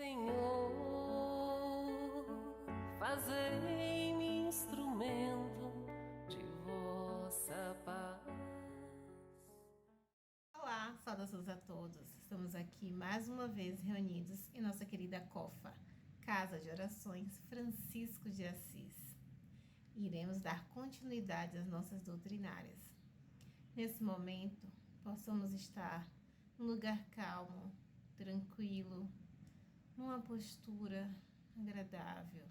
Senhor, fazei-me instrumento de vossa paz. Olá, saudações a todos. Estamos aqui mais uma vez reunidos em nossa querida COFA, Casa de Orações Francisco de Assis. Iremos dar continuidade às nossas doutrinárias. Nesse momento, possamos estar num lugar calmo, tranquilo, numa postura agradável,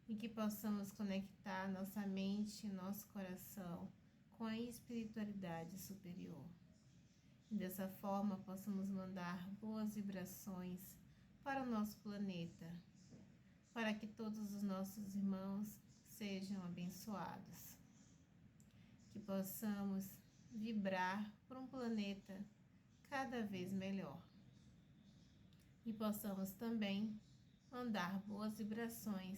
e que possamos conectar nossa mente e nosso coração com a espiritualidade superior. E dessa forma possamos mandar boas vibrações para o nosso planeta, para que todos os nossos irmãos sejam abençoados. Que possamos vibrar por um planeta cada vez melhor. E possamos também mandar boas vibrações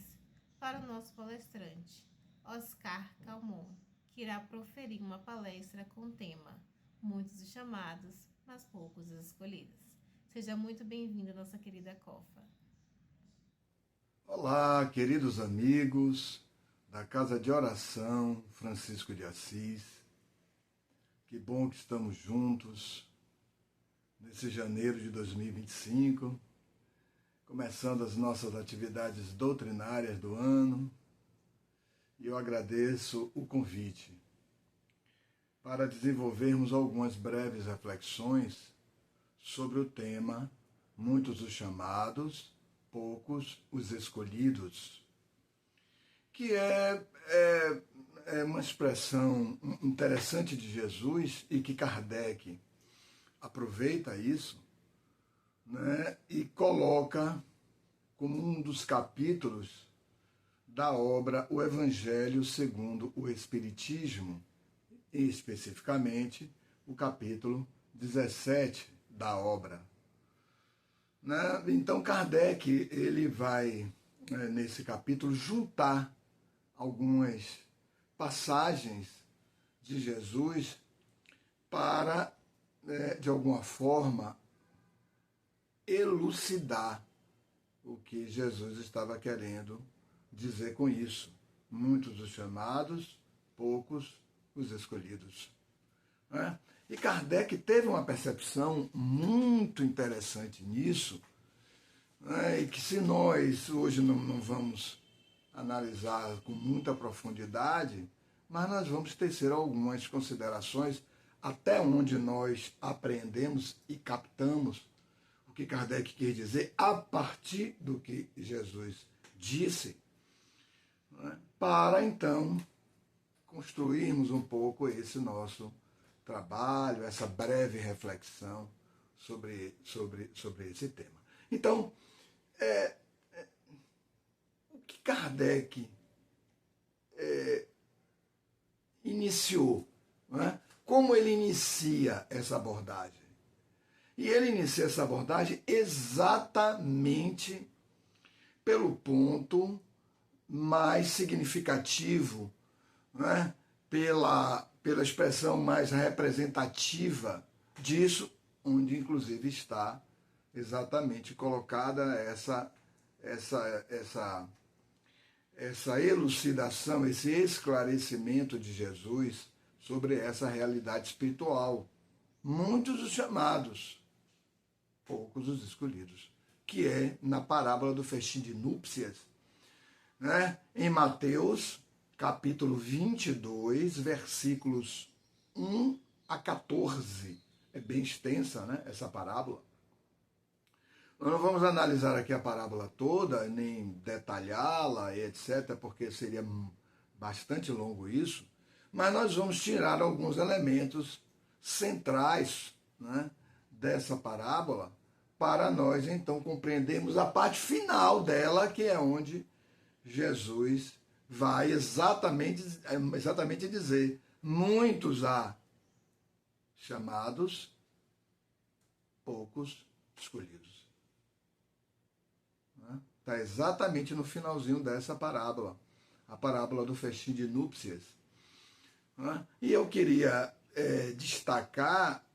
para o nosso palestrante, Oscar Calmon, que irá proferir uma palestra com o tema Muitos os chamados, mas poucos os escolhidos. Seja muito bem-vindo, nossa querida COFA. Olá, queridos amigos da Casa de Oração Francisco de Assis. Que bom que estamos juntos nesse janeiro de 2025, começando as nossas atividades doutrinárias do ano. E eu agradeço o convite para desenvolvermos algumas breves reflexões sobre o tema Muitos os chamados, poucos os escolhidos, que é uma expressão interessante de Jesus e que Kardec aproveita isso, né, e coloca como um dos capítulos da obra O Evangelho segundo o Espiritismo, e especificamente o capítulo 17 da obra. Né? Então Kardec ele vai, nesse capítulo, juntar algumas passagens de Jesus para, de alguma forma, elucidar o que Jesus estava querendo dizer com isso. Muitos os chamados, poucos os escolhidos. Né? E Kardec teve uma percepção muito interessante nisso, né? E que se nós hoje não vamos analisar com muita profundidade, mas nós vamos tecer algumas considerações até onde nós aprendemos e captamos o que Kardec quer dizer a partir do que Jesus disse, né? Para então construirmos um pouco esse nosso trabalho, essa breve reflexão sobre esse tema. Então, o que Kardec iniciou, né? Como ele inicia essa abordagem? E ele inicia essa abordagem exatamente pelo ponto mais significativo, né? pela expressão mais representativa disso, onde inclusive está exatamente colocada essa elucidação, esse esclarecimento de Jesus sobre essa realidade espiritual. Muitos os chamados, poucos os escolhidos, que é na parábola do festim de núpcias, né? Em Mateus capítulo 22, versículos 1 a 14. É bem extensa, né, essa parábola. Nós não vamos analisar aqui a parábola toda, nem detalhá-la, etc., porque seria bastante longo isso, mas nós vamos tirar alguns elementos centrais, né, dessa parábola, para nós, então, compreendermos a parte final dela, que é onde Jesus vai exatamente dizer: muitos há chamados, poucos escolhidos. Está exatamente no finalzinho dessa parábola, a parábola do festim de núpcias. E eu queria destacar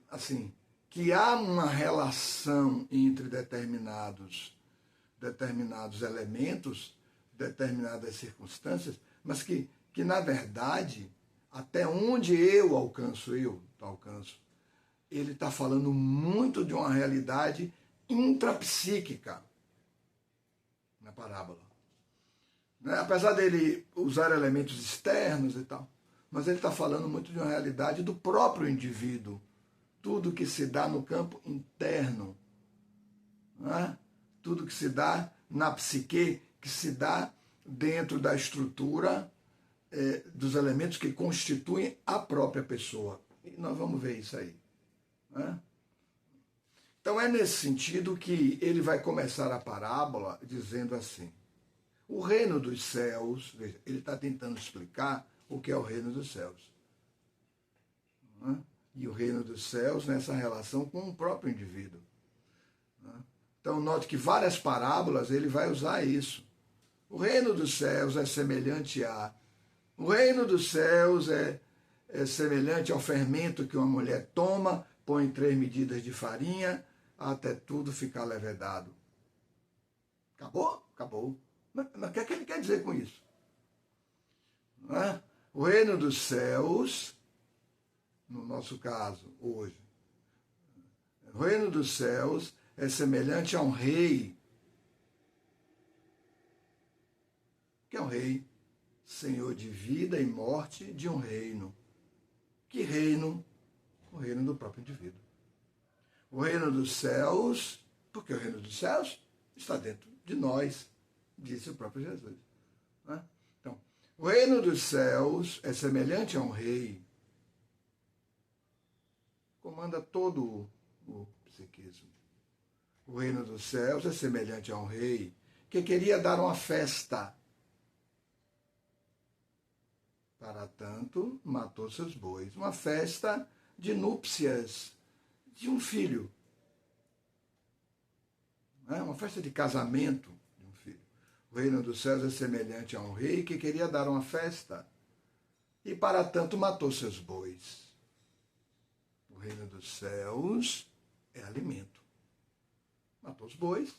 assim, que há uma relação entre determinados elementos, determinadas circunstâncias, mas que na verdade, até onde eu alcanço, ele está falando muito de uma realidade intrapsíquica na parábola. Né? Apesar dele usar elementos externos e tal, mas ele está falando muito de uma realidade do próprio indivíduo. Tudo que se dá no campo interno. Né? Tudo que se dá na psique, que se dá dentro da estrutura dos elementos que constituem a própria pessoa. E nós vamos ver isso aí. Né? Então é nesse sentido que ele vai começar a parábola dizendo assim: o reino dos céus, veja, ele está tentando explicar o que é o reino dos céus. Né? E o reino dos céus nessa relação com o próprio indivíduo. Né? Então note que várias parábolas ele vai usar isso. O reino dos céus é semelhante a... O reino dos céus é semelhante ao fermento que uma mulher toma, põe 3 medidas de farinha, até tudo ficar levedado. Acabou? Acabou. Mas o que é que ele quer dizer com isso? Não é? O reino dos céus, no nosso caso, hoje, o reino dos céus é semelhante a um rei. Que é um rei, senhor de vida e morte de um reino. Que reino? O reino do próprio indivíduo. O reino dos céus, porque o reino dos céus está dentro de nós, disse o próprio Jesus. Né? Então, o reino dos céus é semelhante a um rei. Comanda todo o psiquismo. O reino dos céus é semelhante a um rei que queria dar uma festa. Para tanto, matou seus bois. Uma festa de núpcias de um filho. Uma festa de casamento de um filho. O reino dos céus é semelhante a um rei que queria dar uma festa e, para tanto, matou seus bois. O reino dos céus é alimento. Matou os bois.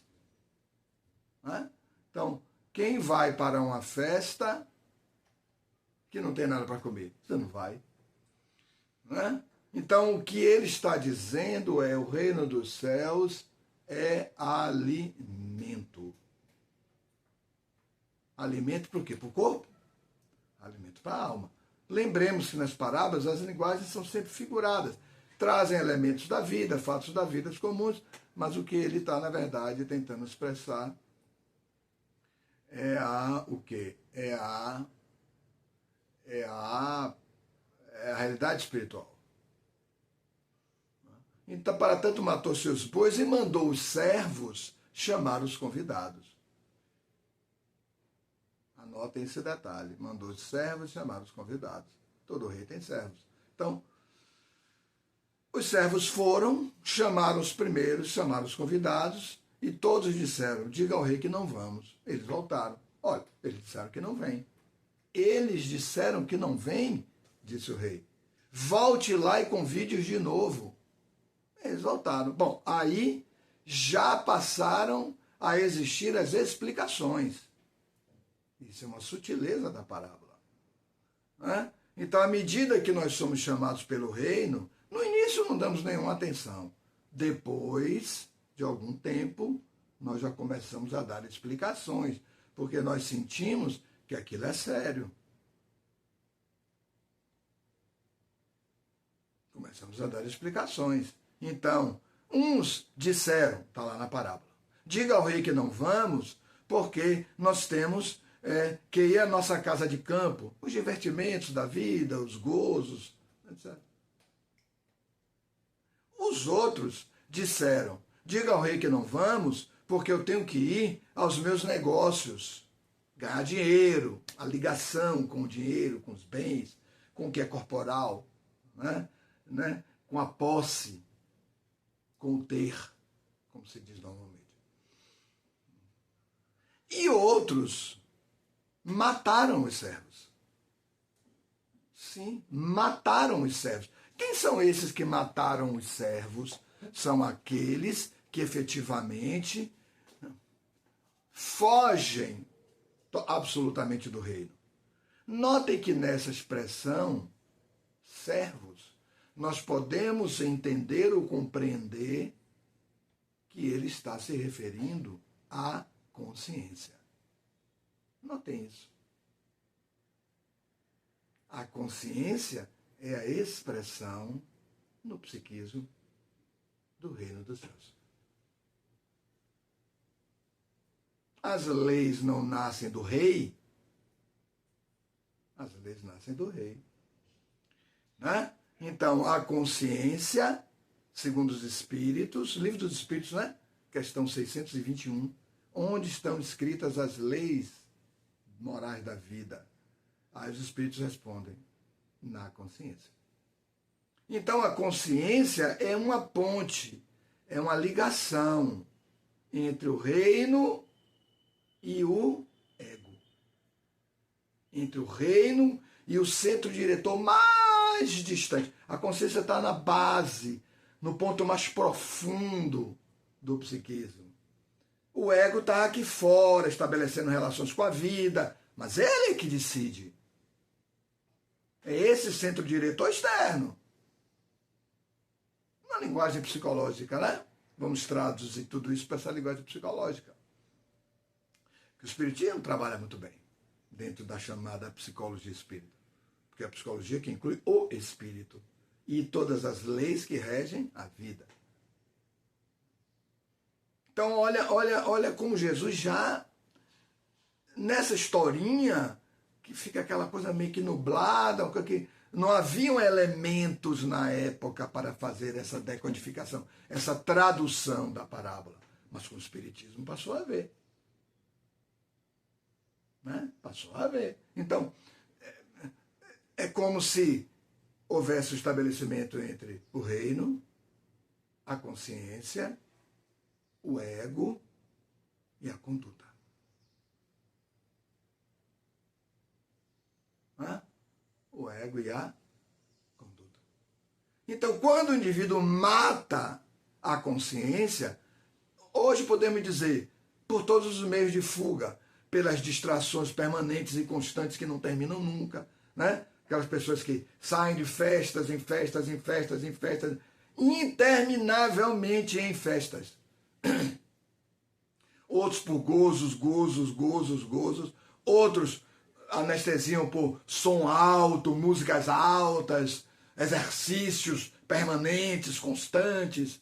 Então, quem vai para uma festa que não tem nada para comer? Você não vai. Então, o que ele está dizendo é: o reino dos céus é alimento. Alimento para o quê? Para o corpo? Alimento para a alma. Lembremos que nas parábolas as linguagens são sempre figuradas. Trazem elementos da vida, fatos da vida comuns, mas o que ele está, na verdade, tentando expressar é o quê? É a realidade espiritual. Então, para tanto, matou seus bois e mandou os servos chamar os convidados. Anotem esse detalhe. Mandou os servos chamar os convidados. Todo rei tem servos. Então, os servos foram, chamaram os primeiros, chamaram os convidados, e todos disseram: diga ao rei que não vamos. Eles voltaram. Olha, eles disseram que não vêm. Eles disseram que não vêm, disse o rei. Volte lá e convide-os de novo. Eles voltaram. Bom, aí já passaram a existir as explicações. Isso é uma sutileza da parábola. Então, à medida que nós somos chamados pelo reino, no início não damos nenhuma atenção. Depois de algum tempo, nós já começamos a dar explicações, porque nós sentimos que aquilo é sério. Começamos a dar explicações. Então, uns disseram, está lá na parábola: diga ao rei que não vamos, porque nós temos que ir à nossa casa de campo, os divertimentos da vida, os gozos, etc. Os outros disseram: diga ao rei que não vamos, porque eu tenho que ir aos meus negócios, ganhar dinheiro, a ligação com o dinheiro, com os bens, com o que é corporal, com a posse, com o ter, como se diz normalmente. E outros mataram os servos. Sim, mataram os servos. Quem são esses que mataram os servos? são aqueles que efetivamente fogem absolutamente do reino. Notem que nessa expressão, servos, nós podemos entender ou compreender que ele está se referindo à consciência. Notem isso. A consciência é a expressão no psiquismo do reino dos céus. As leis não nascem do rei, as leis nascem do rei. Né? Então, a consciência, segundo os Espíritos, Livro dos Espíritos, né? Questão 621, onde estão escritas as leis morais da vida? Aí os Espíritos respondem, na consciência. Então, a consciência é uma ponte, é uma ligação entre o reino e o ego. Entre o reino e o centro diretor mais distante. A consciência está na base, no ponto mais profundo do psiquismo. O ego está aqui fora, estabelecendo relações com a vida, mas ele é que decide. É esse centro diretor externo. Uma linguagem psicológica, né? Vamos traduzir tudo isso para essa linguagem psicológica. O Espiritismo trabalha muito bem dentro da chamada psicologia espírita. Porque é a psicologia que inclui o espírito e todas as leis que regem a vida. Então, olha como Jesus já, nessa historinha, que fica aquela coisa meio que nublada, que não haviam elementos na época para fazer essa decodificação, essa tradução da parábola. Mas com o Espiritismo passou a haver. Né? Passou a haver. Então, é como se houvesse o estabelecimento entre o reino, a consciência, o ego e a conduta. O ego e a conduta. Então, quando o indivíduo mata a consciência, hoje podemos dizer, por todos os meios de fuga, pelas distrações permanentes e constantes que não terminam nunca, né? Aquelas pessoas que saem de festas em festas, em festas, em festas, interminavelmente em festas. Outros por gozos, outros anestesiam por som alto, músicas altas, exercícios permanentes, constantes,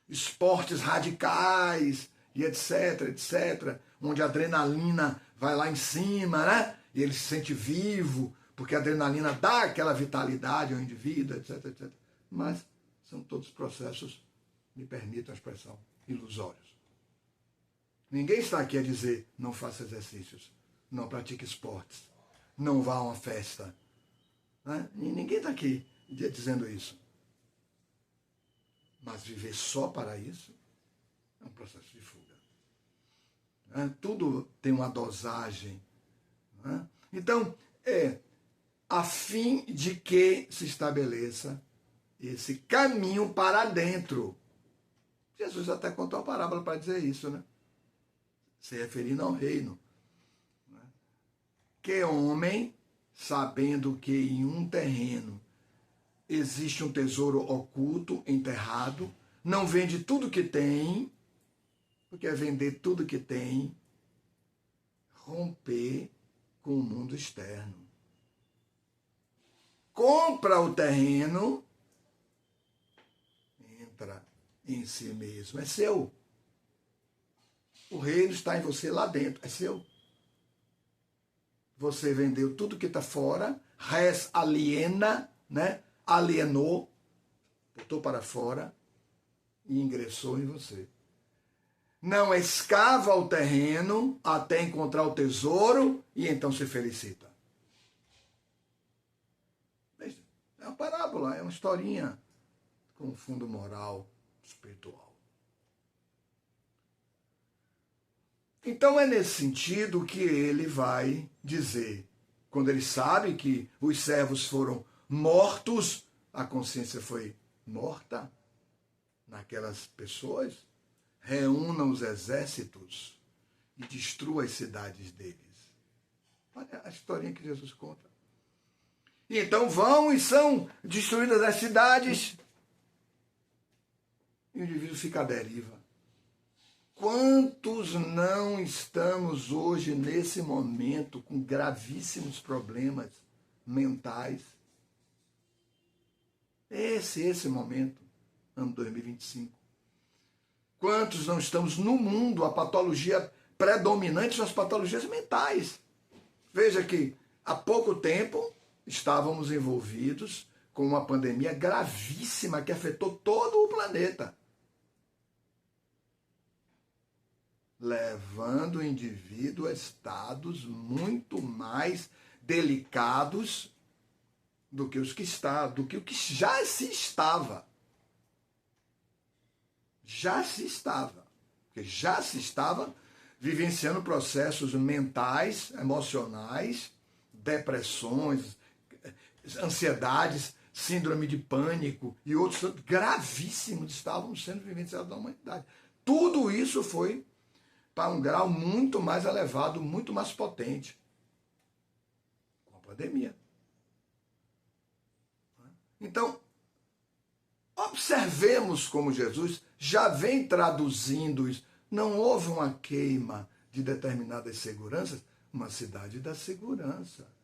esportes radicais e etc, onde a adrenalina vai lá em cima, né? E ele se sente vivo, porque a adrenalina dá aquela vitalidade ao indivíduo, etc. Mas são todos processos, me permitam a expressão, ilusórios. Ninguém está aqui a dizer, não faça exercícios, não pratique esportes, não vá a uma festa. Né? Ninguém está aqui dizendo isso. Mas viver só para isso é um processo de fuga. Né? Tudo tem uma dosagem. Né? Então, a fim de que se estabeleça esse caminho para dentro. Jesus até contou uma parábola para dizer isso, né? Se referindo ao reino. Que homem, sabendo que em um terreno existe um tesouro oculto, enterrado, não vende tudo que tem, porque é vender tudo que tem, romper com o mundo externo. Compra o terreno, entra em si mesmo, é seu. O reino está em você lá dentro, é seu. Você vendeu tudo que está fora, res aliena, né? Alienou, botou para fora e ingressou em você. Não escava o terreno até encontrar o tesouro e então se felicita. Veja, é uma parábola, é uma historinha com fundo moral, espiritual. Então é nesse sentido que ele vai dizer, quando ele sabe que os servos foram mortos, a consciência foi morta, naquelas pessoas, reúna os exércitos e destrua as cidades deles. Olha a historinha que Jesus conta. E então vão e são destruídas as cidades e o indivíduo fica à deriva. Quantos não estamos hoje, nesse momento, com gravíssimos problemas mentais? Esse momento, ano 2025. Quantos não estamos no mundo, a patologia predominante são as patologias mentais. Veja que há pouco tempo estávamos envolvidos com uma pandemia gravíssima que afetou todo o planeta, levando o indivíduo a estados muito mais delicados do que o que já se estava. Porque já se estava vivenciando processos mentais, emocionais, depressões, ansiedades, síndrome de pânico e outros gravíssimos estavam sendo vivenciados na humanidade. Tudo isso foi para um grau muito mais elevado, muito mais potente, com a pandemia. Então, observemos como Jesus já vem traduzindo isso. Não houve uma queima de determinadas seguranças, uma cidade da segurança.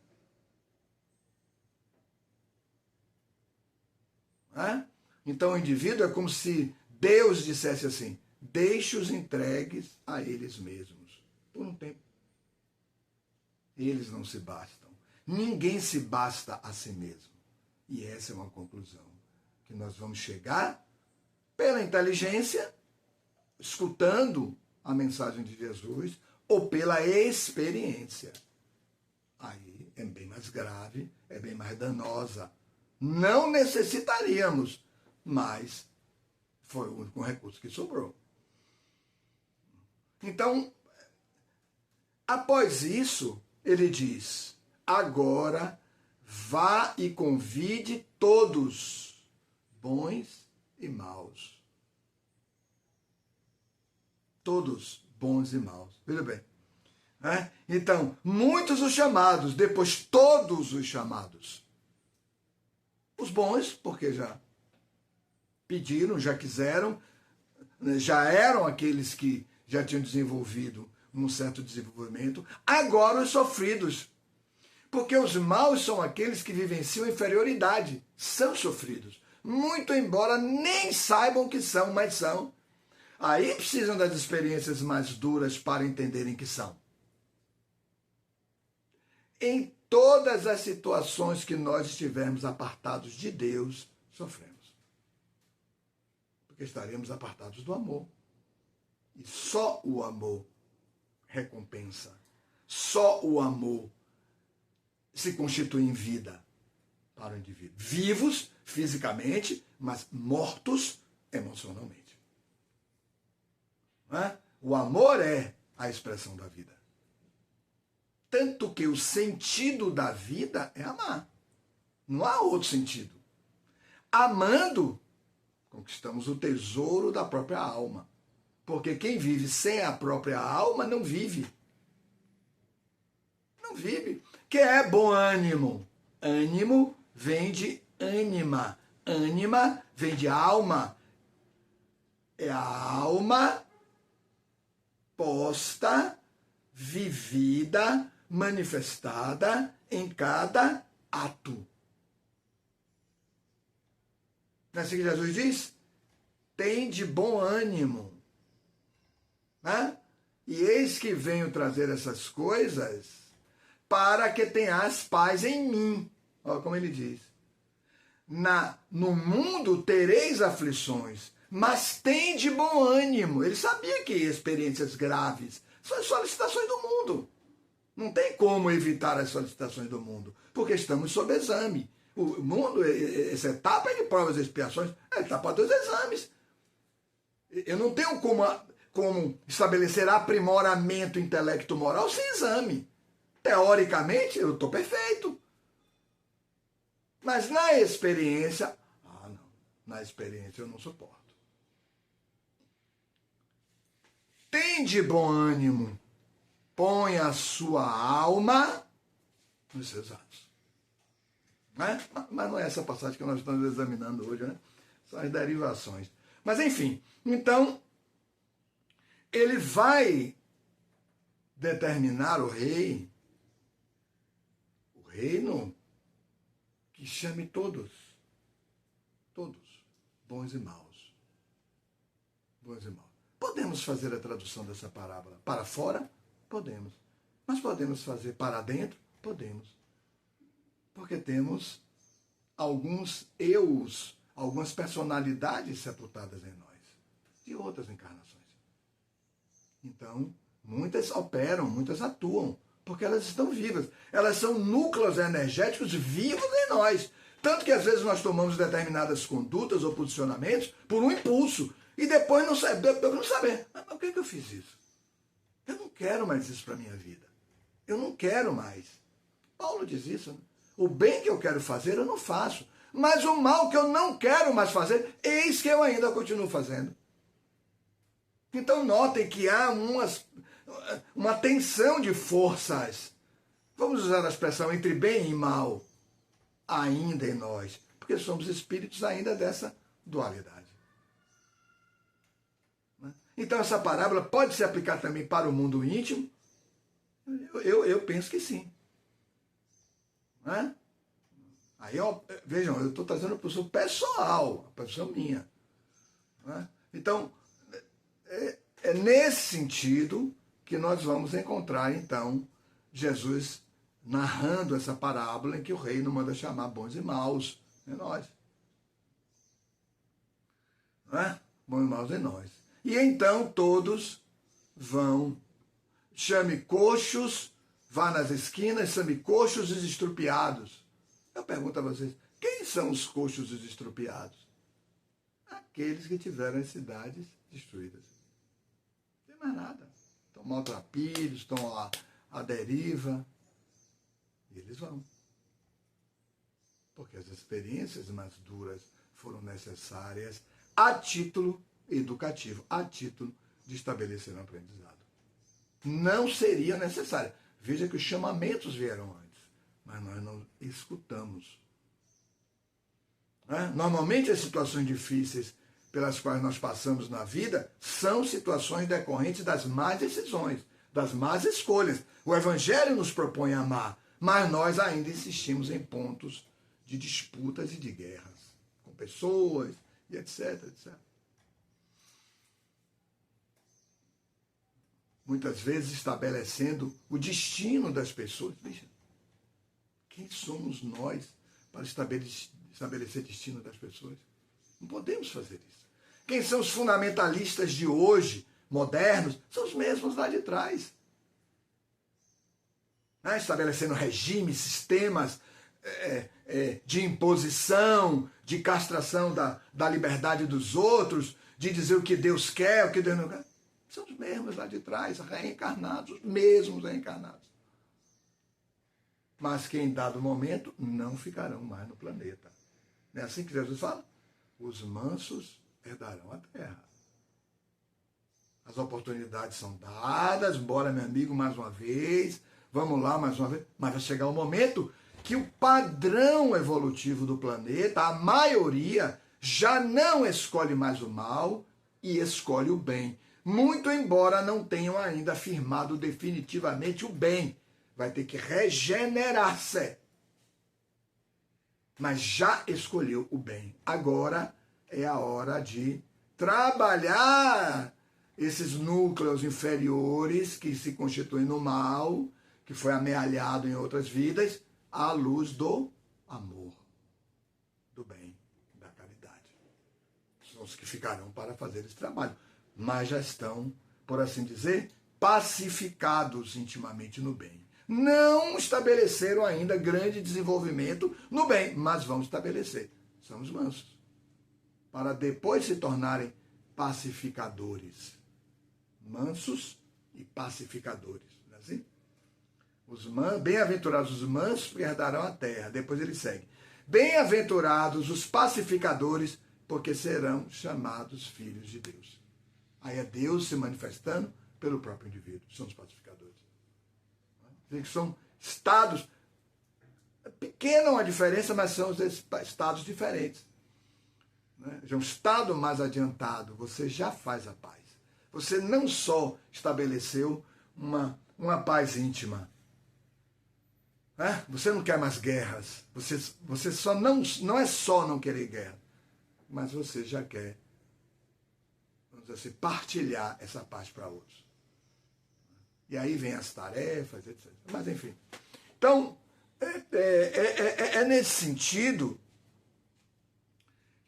Então o indivíduo é como se Deus dissesse assim: deixe-os entregues a eles mesmos, por um tempo. Eles não se bastam. Ninguém se basta a si mesmo. E essa é uma conclusão que nós vamos chegar pela inteligência, escutando a mensagem de Jesus, ou pela experiência. Aí é bem mais grave, é bem mais danosa. Não necessitaríamos, mas foi o único recurso que sobrou. Então, após isso, ele diz: agora vá e convide todos, bons e maus. Todos bons e maus. Veja bem. Então, muitos os chamados, depois todos os chamados. Os bons, porque já pediram, já quiseram, já eram aqueles que já tinham desenvolvido um certo desenvolvimento. Agora os sofridos. Porque os maus são aqueles que vivenciam inferioridade, são sofridos. Muito embora nem saibam que são, mas são. Aí precisam das experiências mais duras para entenderem que são. Em todas as situações que nós estivermos apartados de Deus, sofremos. Porque estaremos apartados do amor. E só o amor recompensa. Só o amor se constitui em vida para o indivíduo. Vivos fisicamente, mas mortos emocionalmente. O amor é a expressão da vida. Tanto que o sentido da vida é amar. Não há outro sentido. Amando, conquistamos o tesouro da própria alma. Porque quem vive sem a própria alma não vive. Não vive. Que é bom ânimo. Ânimo vem de ânima. Ânima vem de alma. É a alma posta, vivida, manifestada em cada ato. Não é assim que Jesus diz? Tem de bom ânimo. E eis que venho trazer essas coisas para que tenhas paz em mim. Olha como ele diz. No mundo tereis aflições, mas tem de bom ânimo. Ele sabia que experiências graves são as solicitações do mundo. Não tem como evitar as solicitações do mundo, porque estamos sob exame. O mundo, essa etapa de provas e expiações, é a etapa dos exames. Eu não tenho como estabelecer aprimoramento intelecto-moral sem exame. Teoricamente, eu estou perfeito. Mas na experiência, não. Na experiência eu não suporto. tem de bom ânimo, põe a sua alma nos seus atos. Né? Mas não é essa passagem que nós estamos examinando hoje, né? São as derivações. Mas enfim, então, ele vai determinar o reino que chame todos, bons e maus. Bons e maus. Podemos fazer a tradução dessa parábola para fora? Podemos. Mas podemos fazer para dentro? Podemos. Porque temos alguns eus, algumas personalidades sepultadas em nós, de outras encarnações. Então, muitas operam, muitas atuam, porque elas estão vivas. Elas são núcleos energéticos vivos em nós. Tanto que às vezes nós tomamos determinadas condutas ou posicionamentos por um impulso. E depois não saber. Mas por que eu fiz isso? Eu não quero mais isso para a minha vida. Eu não quero mais. Paulo diz isso, né? O bem que eu quero fazer, eu não faço. Mas o mal que eu não quero mais fazer, eis que eu ainda continuo fazendo. Então notem que há uma tensão de forças. Vamos usar a expressão entre bem e mal. Ainda em nós. Porque somos espíritos ainda dessa dualidade. Então essa parábola pode se aplicar também para o mundo íntimo? Eu penso que sim. Não é? Aí, vejam, eu estou trazendo a posição pessoal, a posição minha. Não é? Então, é nesse sentido que nós vamos encontrar, então, Jesus narrando essa parábola em que o reino manda chamar bons e maus em nós. Não é? Bons e maus em nós. E então todos vão, chame coxos, vá nas esquinas, chame coxos e estrupiados. Eu pergunto a vocês, quem são os coxos e estrupiados? Aqueles que tiveram as cidades destruídas. Não tem mais nada. Estão maltrapilhos, estão à deriva. E eles vão. Porque as experiências mais duras foram necessárias a título educativo, a título de estabelecer um aprendizado. Não seria necessário. Veja que os chamamentos vieram antes, mas nós não escutamos. Normalmente as situações difíceis pelas quais nós passamos na vida são situações decorrentes das más decisões, das más escolhas. O Evangelho nos propõe amar, mas nós ainda insistimos em pontos de disputas e de guerras com pessoas e etc, etc. Muitas vezes estabelecendo o destino das pessoas. Veja, quem somos nós para estabelecer destino das pessoas? Não podemos fazer isso. Quem são os fundamentalistas de hoje, modernos? São os mesmos lá de trás. Estabelecendo regimes, sistemas de imposição, de castração da liberdade dos outros, de dizer o que Deus quer, o que Deus não quer. São os mesmos lá de trás, reencarnados, os mesmos reencarnados. Mas que em dado momento não ficarão mais no planeta. Não é assim que Jesus fala? Os mansos herdarão a terra. As oportunidades são dadas, bora meu amigo mais uma vez, vamos lá mais uma vez. Mas vai chegar um momento que o padrão evolutivo do planeta, a maioria, já não escolhe mais o mal e escolhe o bem. Muito embora não tenham ainda afirmado definitivamente o bem. Vai ter que regenerar-se. Mas já escolheu o bem. Agora é a hora de trabalhar esses núcleos inferiores que se constituem no mal, que foi amealhado em outras vidas, à luz do amor, do bem, da caridade. São os que ficarão para fazer esse trabalho. Mas já estão, por assim dizer, pacificados intimamente no bem. Não estabeleceram ainda grande desenvolvimento no bem, mas vão estabelecer. São os mansos. Para depois se tornarem pacificadores. Mansos e pacificadores. Não é assim? Bem-aventurados os mansos, porque herdarão a terra. Depois ele segue. Bem-aventurados os pacificadores, porque serão chamados filhos de Deus. Aí é Deus se manifestando pelo próprio indivíduo. São os pacificadores. São estados, pequena a diferença, mas são estados diferentes. Um estado mais adiantado, você já faz a paz. Você não só estabeleceu uma paz íntima. Você não quer mais guerras. Você só não é só não querer guerra, mas você já quer, vamos dizer assim, partilhar essa paz para outros. E aí vem as tarefas, etc. Mas enfim. Então, é nesse sentido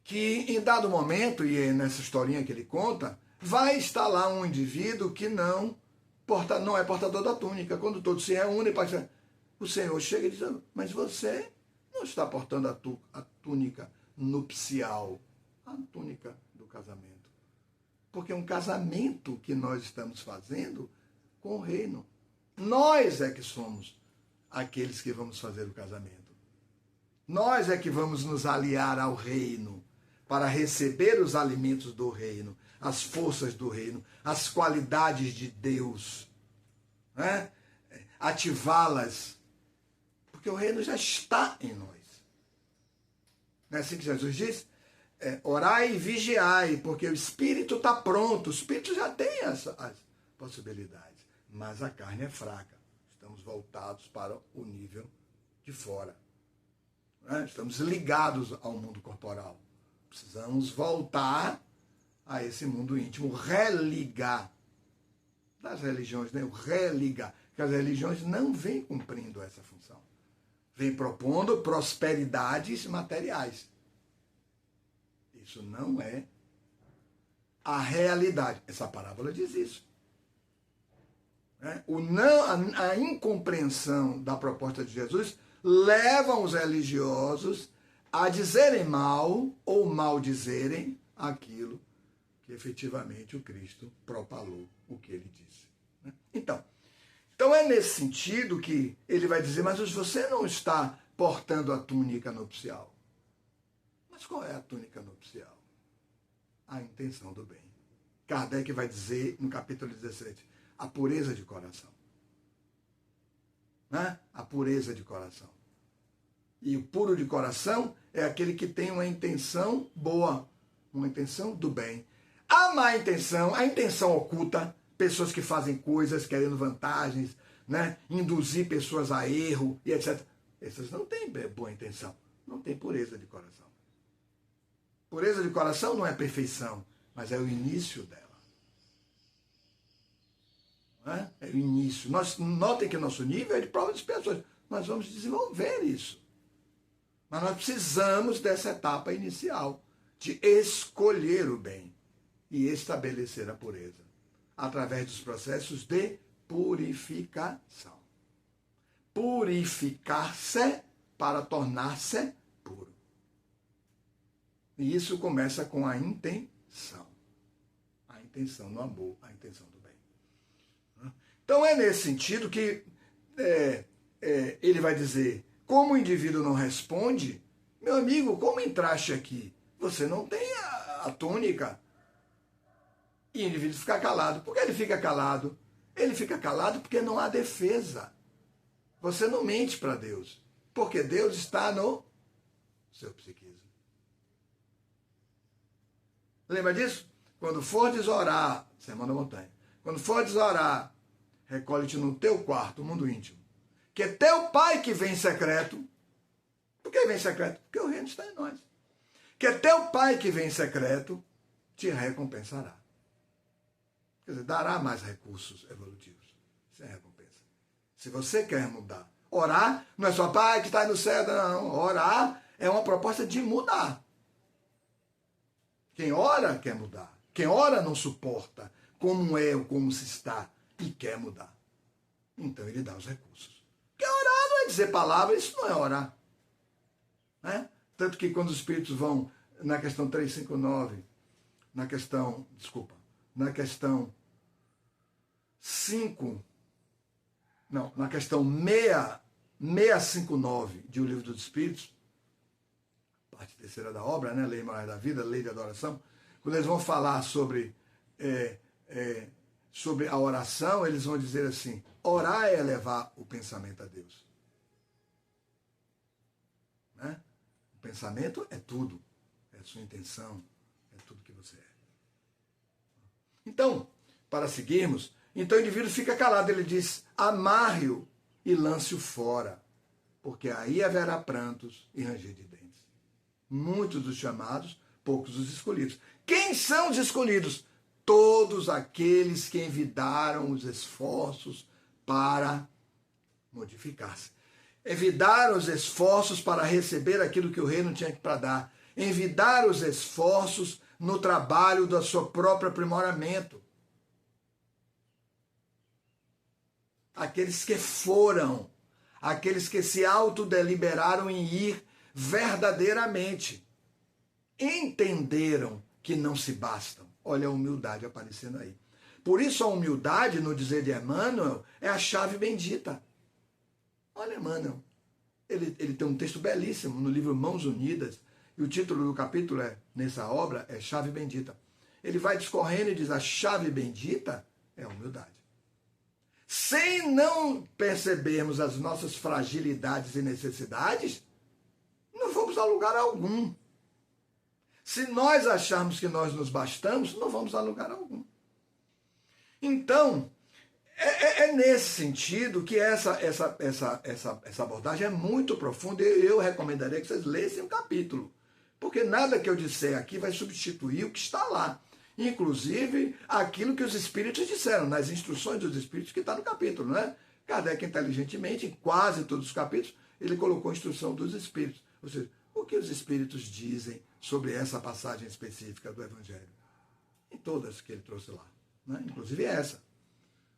que, em dado momento, e é nessa historinha que ele conta, vai estar lá um indivíduo que não é portador da túnica. Quando todos se reúnem, o Senhor chega e diz: mas você não está portando a túnica nupcial, a túnica do casamento. Porque é um casamento que nós estamos fazendo com o reino. Nós é que somos aqueles que vamos fazer o casamento. Nós é que vamos nos aliar ao reino para receber os alimentos do reino, as forças do reino, as qualidades de Deus, ativá-las, porque o reino já está em nós. Não é assim que Jesus diz? Orai e vigiai, porque o Espírito está pronto, o Espírito já tem as possibilidades, mas a carne é fraca. Estamos voltados para o nível de fora. Estamos ligados ao mundo corporal. Precisamos voltar a esse mundo íntimo, religar. Das religiões, o religar. Porque as religiões não vêm cumprindo essa função. Vêm propondo prosperidades materiais. Isso não é a realidade. Essa parábola diz isso. A incompreensão da proposta de Jesus levam os religiosos a dizerem mal ou maldizerem aquilo que efetivamente o Cristo propalou, o que ele disse. Então é nesse sentido que ele vai dizer: mas você não está portando a túnica nupcial. Mas qual é a túnica nupcial? A intenção do bem. Kardec vai dizer no capítulo 17, a pureza de coração. A pureza de coração. E o puro de coração é aquele que tem uma intenção boa, uma intenção do bem. A má intenção, a intenção oculta, pessoas que fazem coisas querendo vantagens, induzir pessoas a erro e etc. Essas não têm boa intenção, não têm pureza de coração. Pureza de coração não é perfeição, mas é o início dela. É o início. Notem que nosso nível é de prova de expiações. Nós vamos desenvolver isso. Mas nós precisamos dessa etapa inicial, de escolher o bem e estabelecer a pureza, através dos processos de purificação. Purificar-se para tornar-se puro. E isso começa com a intenção. A intenção no amor, a intenção do bem. Então é nesse sentido que ele vai dizer: como o indivíduo não responde, meu amigo, como entraste aqui? Você não tem a túnica. E o indivíduo fica calado. Por que ele fica calado? Ele fica calado porque não há defesa. Você não mente para Deus, porque Deus está no seu psiquismo. Lembra disso? Quando fordes orar, Sermão da Montanha, quando fordes orar, recolhe-te no teu quarto, o mundo íntimo, que é teu Pai que vem em secreto. Por que vem em secreto? Porque o reino está em nós. Que é teu Pai que vem em secreto, te recompensará. Quer dizer, dará mais recursos evolutivos. Sem recompensa. Se você quer mudar. Orar não é só Pai que está no céu, não. Orar é uma proposta de mudar. Quem ora quer mudar. Quem ora não suporta como é ou como se está e quer mudar. Então ele dá os recursos. Porque orar não é dizer palavras, isso não é orar. Tanto que quando os espíritos vão na questão 359, na questão 659 de O Livro dos Espíritos, parte terceira da obra, Lei Moral da Vida, Lei de Adoração, quando eles vão falar sobre sobre a oração, eles vão dizer assim: orar é levar o pensamento a Deus. Né? O pensamento é tudo, é a sua intenção, é tudo que você é. Então, para seguirmos, então o indivíduo fica calado, ele diz: amarre-o e lance-o fora, porque aí haverá prantos e ranger de dentes. Muitos dos chamados, poucos os escolhidos. Quem são os escolhidos? Todos aqueles que envidaram os esforços para modificar-se. Envidaram os esforços para receber aquilo que o reino tinha para dar. Envidaram os esforços no trabalho do seu próprio aprimoramento. Aqueles que foram, aqueles que se autodeliberaram em ir verdadeiramente, entenderam que não se bastam. Olha a humildade aparecendo aí. Por isso a humildade, no dizer de Emmanuel, é a chave bendita. Olha Emmanuel, ele tem um texto belíssimo no livro Mãos Unidas, e o título do capítulo nessa obra é Chave Bendita. Ele vai discorrendo e diz: a chave bendita é a humildade. Sem não percebermos as nossas fragilidades e necessidades, não vamos a lugar algum. Se nós acharmos que nós nos bastamos, não vamos a lugar algum. Então, é nesse sentido que essa abordagem é muito profunda. Eu recomendaria que vocês lessem o capítulo, porque nada que eu disser aqui vai substituir o que está lá. Inclusive, aquilo que os Espíritos disseram, nas instruções dos Espíritos, que está no capítulo, não é? Kardec, inteligentemente, em quase todos os capítulos, ele colocou a instrução dos Espíritos. Ou seja, o que os Espíritos dizem sobre essa passagem específica do Evangelho? Em todas que ele trouxe lá, né? Inclusive essa.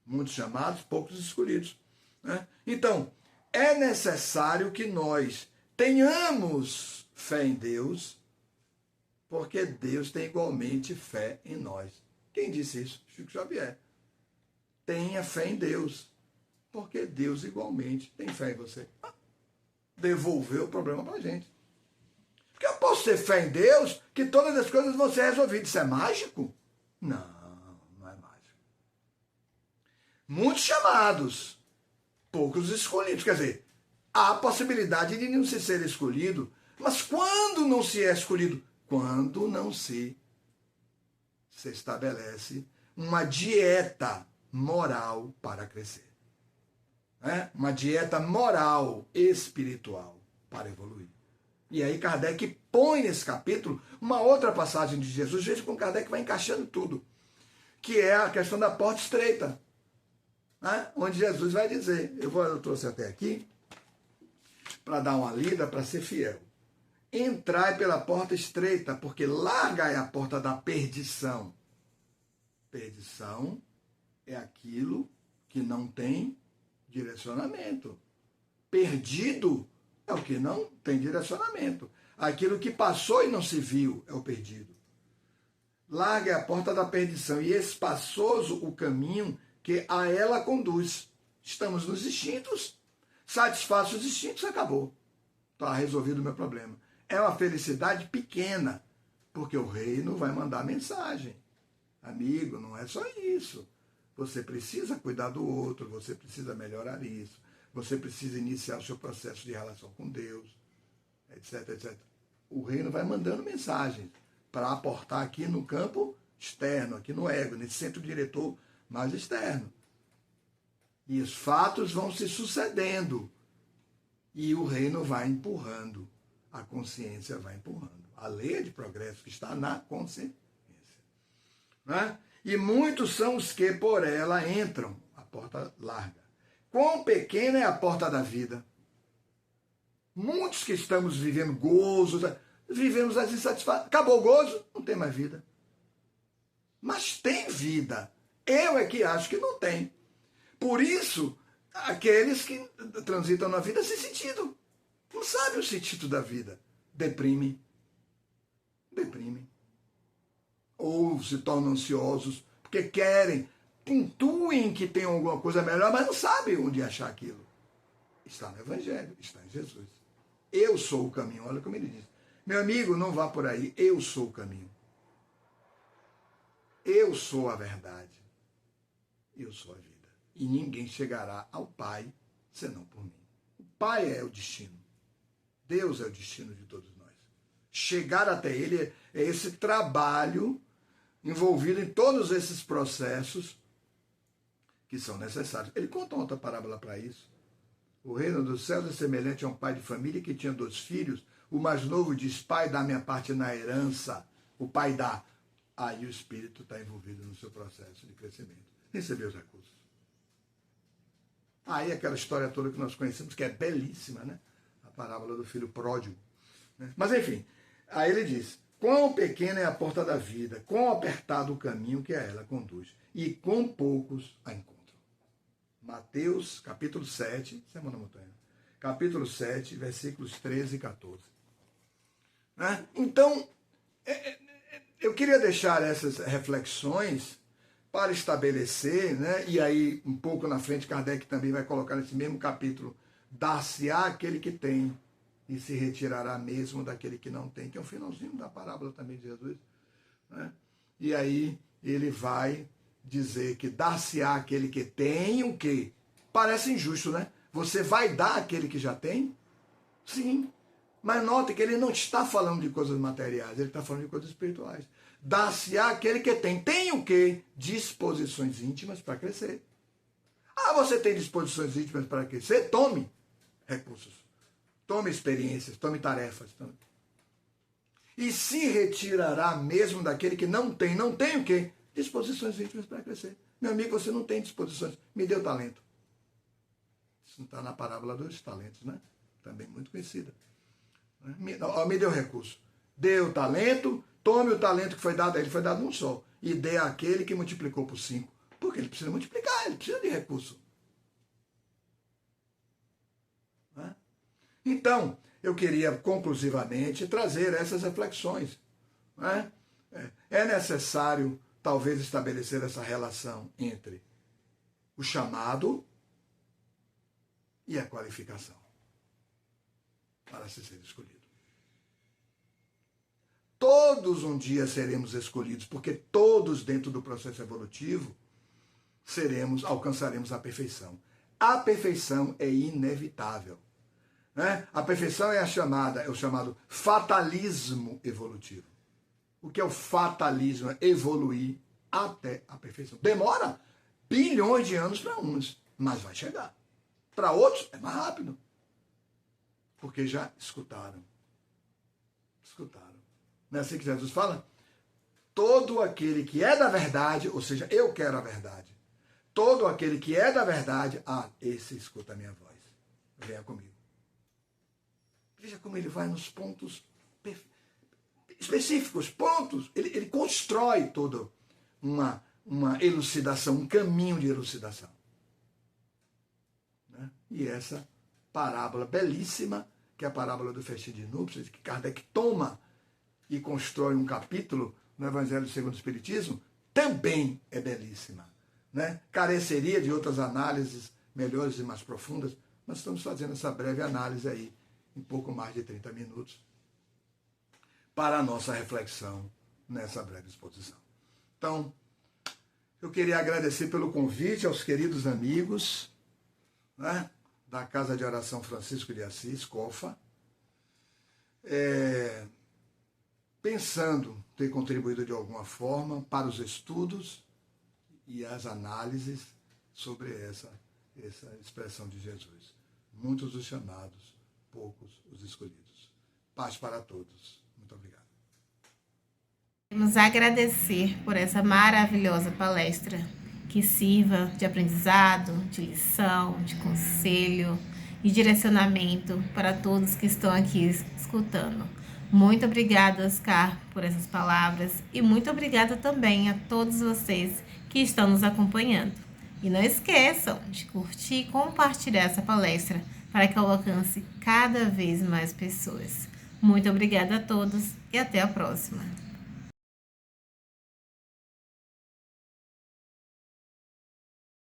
Muitos chamados, poucos escolhidos. Né? Então, é necessário que nós tenhamos fé em Deus, porque Deus tem igualmente fé em nós. Quem disse isso? Chico Xavier. Tenha fé em Deus, porque Deus igualmente tem fé em você. Devolveu o problema para a gente. Porque eu posso ter fé em Deus que todas as coisas vão ser resolvidas. Isso é mágico? Não, não é mágico. Muitos chamados, poucos escolhidos. Quer dizer, há a possibilidade de não se ser escolhido, mas quando não se é escolhido? Quando não se estabelece uma dieta moral para crescer. Né? Uma dieta moral, espiritual, para evoluir. E aí Kardec põe nesse capítulo uma outra passagem de Jesus, veja como Kardec vai encaixando tudo, que é a questão da porta estreita, né? Onde Jesus vai dizer, eu trouxe até aqui, para dar uma lida, para ser fiel. Entrai pela porta estreita, porque larga é a porta da perdição. Perdição é aquilo que não tem direcionamento. Perdido é o que não tem direcionamento. Aquilo que passou e não se viu é o perdido. Larga é a porta da perdição e espaçoso o caminho que a ela conduz. Estamos nos instintos, satisfaço os instintos, acabou. Está resolvido o meu problema. É uma felicidade pequena, porque o reino vai mandar mensagem. Amigo, não é só isso. Você precisa cuidar do outro, você precisa melhorar isso, você precisa iniciar o seu processo de relação com Deus, etc, etc. O reino vai mandando mensagens para aportar aqui no campo externo, aqui no ego, nesse centro diretor mais externo. E os fatos vão se sucedendo e o reino vai empurrando. A consciência vai empurrando. A lei de progresso que está na consciência. Né? E muitos são os que por ela entram, a porta larga. Quão pequena é a porta da vida. Muitos que estamos vivendo gozo, vivemos as insatisfações. Acabou o gozo, não tem mais vida. Mas tem vida. Eu é que acho que não tem. Por isso, aqueles que transitam na vida sem sentido. Não sabe o sentido da vida. Deprime. Ou se tornam ansiosos, porque querem, intuem que tem alguma coisa melhor, mas não sabem onde achar aquilo. Está no Evangelho, está em Jesus. Eu sou o caminho, olha como ele diz. Meu amigo, não vá por aí, eu sou o caminho. Eu sou a verdade. eu sou a vida. E ninguém chegará ao Pai senão por mim. O Pai é o destino. Deus é o destino de todos nós. Chegar até Ele é esse trabalho envolvido em todos esses processos que são necessários. Ele conta outra parábola para isso. O reino dos céus é semelhante a um pai de família que tinha 2 filhos. O mais novo diz, pai, dá minha parte na herança. O pai dá. Aí o espírito está envolvido no seu processo de crescimento. Recebeu os recursos. Aí aquela história toda que nós conhecemos, que é belíssima, né? A parábola do filho pródigo. Né? Mas enfim, aí ele diz, quão pequena é a porta da vida, quão apertado o caminho que a ela conduz, e quão poucos a encontram. Mateus, capítulo 7, Sermão da Montanha, capítulo 7, versículos 13 e 14. Né? Então, eu queria deixar essas reflexões para estabelecer, né? E aí, um pouco na frente, Kardec também vai colocar nesse mesmo capítulo, dar-se-á aquele que tem, e se retirará mesmo daquele que não tem, que é um finalzinho da parábola também de Jesus. Né? E aí, ele vai dizer que dar-se-á aquele que tem o quê? Parece injusto, né? Você vai dar àquele que já tem? Sim. Mas note que ele não está falando de coisas materiais, ele está falando de coisas espirituais. Dar-se-á aquele que tem. Tem o quê? Disposições íntimas para crescer. Ah, você tem disposições íntimas para crescer? Tome recursos. Tome experiências, tome tarefas. E se retirará mesmo daquele que não tem. Não tem o quê? Disposições íntimas para crescer. Meu amigo, você não tem disposições. Me deu talento. Isso não está na parábola dos talentos, né? Também muito conhecida. Me deu recurso. Deu talento, tome o talento que foi dado a ele, foi dado um só. E dê àquele que multiplicou por 5. Porque ele precisa multiplicar, ele precisa de recurso. Né? Então, eu queria conclusivamente trazer essas reflexões. Né? É necessário talvez estabelecer essa relação entre o chamado e a qualificação para se ser escolhido. Todos um dia seremos escolhidos, porque todos dentro do processo evolutivo alcançaremos a perfeição. A perfeição é inevitável. Né? A perfeição é o chamado fatalismo evolutivo. O que é o fatalismo? É evoluir até a perfeição. Demora bilhões de anos para uns, mas vai chegar. Para outros é mais rápido. Porque já escutaram. Não é assim que Jesus fala? Todo aquele que é da verdade, ou seja, eu quero a verdade. Todo aquele que é da verdade, esse escuta a minha voz. Venha comigo. Veja como ele vai nos pontos específicos, pontos. Ele constrói toda uma elucidação, um caminho de elucidação. Né? E essa parábola belíssima, que é a parábola do festim de núpcias, que Kardec toma e constrói um capítulo no Evangelho segundo o Espiritismo, também é belíssima. Né? Careceria de outras análises melhores e mais profundas, mas estamos fazendo essa breve análise aí, em pouco mais de 30 minutos, para a nossa reflexão nessa breve exposição. Então, eu queria agradecer pelo convite aos queridos amigos, né, da Casa de Oração Francisco de Assis, COFA, pensando ter contribuído de alguma forma para os estudos e as análises sobre essa expressão de Jesus. Muitos os chamados, poucos os escolhidos. Paz para todos. Muito obrigado. Queremos agradecer por essa maravilhosa palestra, que sirva de aprendizado, de lição, de conselho e direcionamento para todos que estão aqui escutando. Muito obrigada, Oscar, por essas palavras e muito obrigada também a todos vocês que estão nos acompanhando. E não esqueçam de curtir e compartilhar essa palestra para que ela alcance cada vez mais pessoas. Muito obrigada a todos e até a próxima.